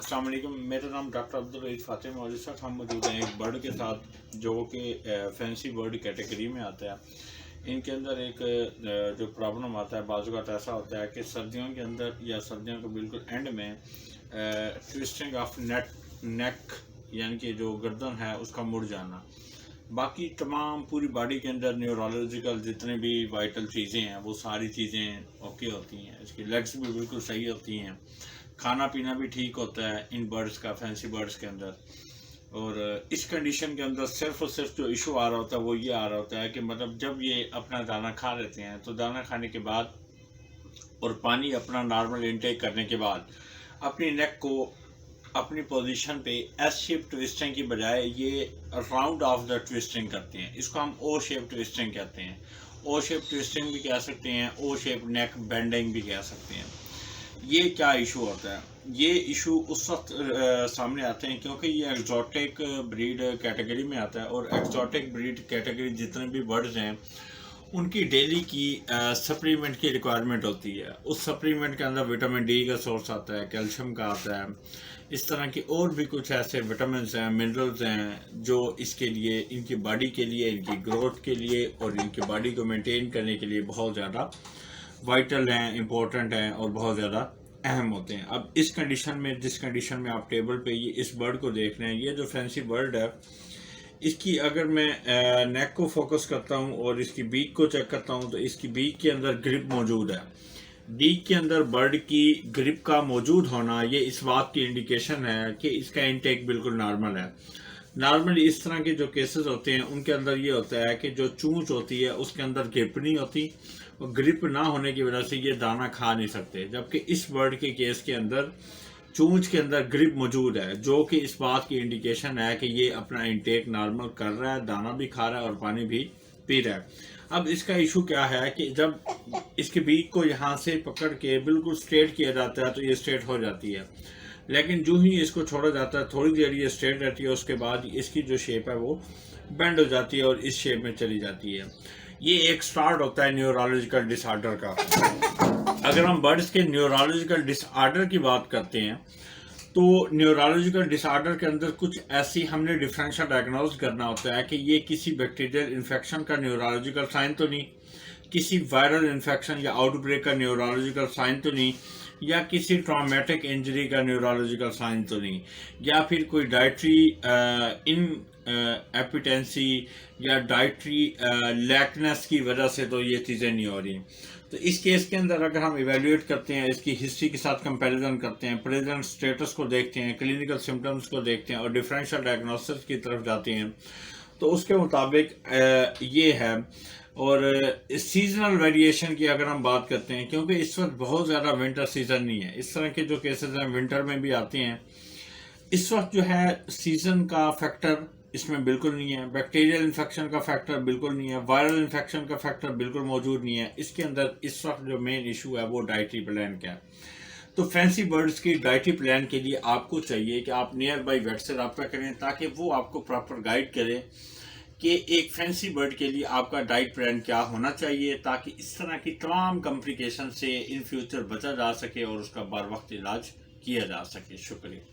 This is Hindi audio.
अस्सलाम वालेकुम। मेरा नाम डॉक्टर अब्दुल रईस फातिमा और इस वक्त हम मौजूद हैं एक बर्ड के साथ जो कि फैंसी बर्ड कैटेगरी में आता है। इनके अंदर एक जो प्रॉब्लम आता है बाज़ औक़ात ऐसा होता है कि सर्दियों के अंदर या सर्दियों के बिल्कुल एंड में ट्विस्टिंग ऑफ नेक यानी कि जो गर्दन है उसका मुड़ जाना। बाकी तमाम पूरी बॉडी के अंदर न्यूरोलॉजिकल जितने भी वाइटल चीज़ें हैं वो सारी चीज़ें ओके होती हैं। इसकी लेग्स भी बिल्कुल सही होती हैं, खाना पीना भी ठीक होता है इन बर्ड्स का, फैंसी बर्ड्स के अंदर। और इस कंडीशन के अंदर सिर्फ और सिर्फ जो इशू आ रहा होता है वो ये आ रहा होता है कि मतलब जब ये अपना दाना खा लेते हैं तो दाना खाने के बाद और पानी अपना नॉर्मल इनटेक करने के बाद अपनी नेक को अपनी पोजीशन पे एस शेप ट्विस्टिंग की बजाय ये राउंड ऑफ द ट्विस्टिंग करते हैं। इसको हम ओ शेप ट्विस्टिंग कहते हैं। ओ शेप ट्विस्टिंग भी कह सकते हैं, ओ शेप नेक बेंडिंग भी कह सकते हैं। ये क्या इशू होता है? ये इशू उस वक्त सामने आते हैं क्योंकि ये एक्जॉटिक ब्रीड कैटेगरी में आता है और एक्जॉटिक ब्रीड कैटेगरी जितने भी बर्ड्स हैं उनकी डेली की सप्लीमेंट की रिक्वायरमेंट होती है। उस सप्लीमेंट के अंदर विटामिन डी का सोर्स आता है, कैल्शियम का आता है, इस तरह की और भी कुछ ऐसे विटामिन हैं, मिनरल्स हैं जो इसके लिए, इनकी बॉडी के लिए, इनकी ग्रोथ के लिए और इनकी बॉडी को मेंटेन करने के लिए बहुत ज़्यादा वाइटल हैं, इम्पोर्टेंट हैं और बहुत ज़्यादा अहम होते हैं। अब इस कंडीशन में, जिस कंडीशन में आप टेबल पे ये इस बर्ड को देख रहे हैं, ये जो फैंसी बर्ड है इसकी अगर मैं नेक को फोकस करता हूँ और इसकी बीक को चेक करता हूँ तो इसकी बीक के अंदर ग्रिप मौजूद है। बीक के अंदर बर्ड की ग्रिप का मौजूद होना ये इस बात की इंडिकेशन है कि इसका इनटेक बिल्कुल नॉर्मल है। नॉर्मली इस तरह के जो केसेस होते हैं उनके अंदर ये होता है कि जो चूंच होती है उसके अंदर ग्रिप नहीं होती और ग्रिप ना होने की वजह से ये दाना खा नहीं सकते, जबकि इस बर्ड के केस के अंदर चूंच के अंदर ग्रिप मौजूद है जो कि इस बात की इंडिकेशन है कि ये अपना इंटेक नॉर्मल कर रहा है, दाना भी खा रहा है और पानी भी पी रहा है। अब इसका इशू क्या है कि जब इसके बीक को यहाँ से पकड़ के बिल्कुल स्ट्रेट किया जाता है तो ये स्ट्रेट हो जाती है, लेकिन जो ही इसको छोड़ा जाता है थोड़ी देर ये स्ट्रेट रहती है, उसके बाद इसकी जो शेप है वो बेंड हो जाती है और इस शेप में चली जाती है। ये एक स्टार्ट होता है न्यूरोलॉजिकल डिसऑर्डर का। अगर हम बर्ड्स के न्यूरोलॉजिकल डिसऑर्डर की बात करते हैं तो न्यूरोलॉजिकल डिसऑर्डर के अंदर कुछ ऐसी हमने डिफरेंशियल डायग्नोज करना होता है कि ये किसी बैक्टीरियल इन्फेक्शन का न्यूरोलॉजिकल साइन तो नहीं, किसी वायरल इन्फेक्शन या आउटब्रेक का न्यूरोलॉजिकल साइन तो नहीं, या किसी ट्रॉमेटिक इंजरी का न्यूरोलॉजिकल साइन तो नहीं, या फिर कोई डाइटरी इन एपिटेंसी या डाइटरी लैकनेस की वजह से तो ये चीज़ें नहीं हो रही। तो इस केस के अंदर अगर हम इवेल्युएट करते हैं, इसकी हिस्ट्री के साथ कंपैरिजन करते हैं, प्रेजेंट स्टेटस को देखते हैं, क्लिनिकल सिम्टम्स को देखते हैं और डिफरेंशियल डायग्नोसिस की तरफ जाते हैं तो उसके मुताबिक ये है। और सीजनल वेरिएशन की अगर हम बात करते हैं, क्योंकि इस वक्त बहुत ज़्यादा विंटर सीजन नहीं है, इस तरह के जो केसेस हैं विंटर में भी आते हैं, इस वक्त जो है सीजन का फैक्टर इसमें बिल्कुल नहीं है, बैक्टीरियल इन्फेक्शन का फैक्टर बिल्कुल नहीं है, वायरल इन्फेक्शन का फैक्टर बिल्कुल मौजूद नहीं है। इसके अंदर इस वक्त जो मेन इशू है वो डाइटरी प्लान का है। तो फैंसी बर्ड्स की डाइटरी प्लान के लिए आपको चाहिए कि आप नियर बाई वेट से रब्ता करें ताकि वो आपको प्रॉपर गाइड करें कि एक फैंसी बर्ड के लिए आपका डाइट प्लान क्या होना चाहिए, ताकि इस तरह की तमाम कॉम्प्लिकेशन से इन फ्यूचर बचा जा सके और उसका बर वक्त इलाज किया जा सके। शुक्रिया।